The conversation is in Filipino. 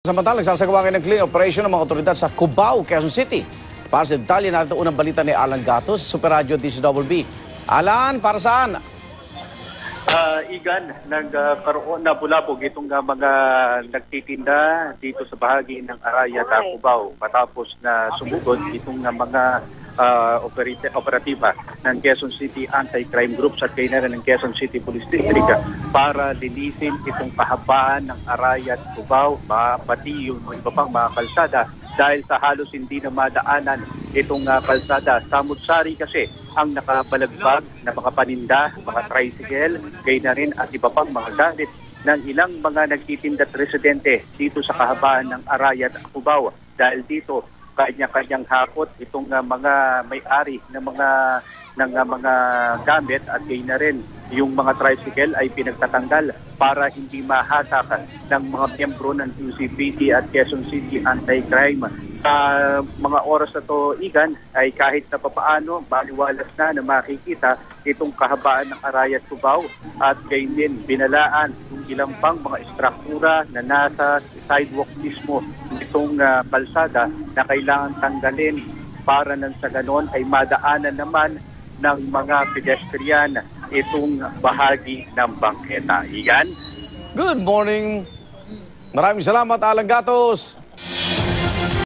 Samantala, nagsasagawa ngayon ng clean operation ng mga otoridad sa Cubao, Quezon City. Para sa detalye natin unang balita ni Alan Gatos, Super Radio DCWB. Alan, para saan? Igan, nagkaroon na bulabog itong mga nagtitinda dito sa bahagi ng Arayat, Cubao matapos na sumugod itong mga operatiba ng Quezon City Anti-Crime Groups at kainaran ng Quezon City Police District para linisin itong kahabaan ng Arayat, Cubao, pati yung iba pang mga kalsada dahil sa halos hindi na madaanan itong kalsada. Samut-sari kasi ang nakabalagbag na mga paninda, mga tricycle, kainarin at iba pang mga gamit ng ilang mga nagtitinda at residente dito sa kahabaan ng Arayat, Cubao. Dahil dito, kanya-kanyang hakot itong mga may-ari ng mga gamit at gay na rin yung mga tricycle ay pinagtatanggal para hindi mahatak ng mga miyembro ng QCPD at Quezon City Anti-Crime. Mga oras na to, Igan, ay kahit na papaano, baliwalas na makikita itong kahabaan ng Arayat, Cubao at gayon din binalaan yung ilang pang mga istruktura na nasa sidewalk mismo itong kalsada na kailangan tanggalin para nang sa ganon ay madaanan naman ng mga pedestrian itong bahagi ng bangketa. Igan? Good morning. Maraming salamat, Alan Gatos.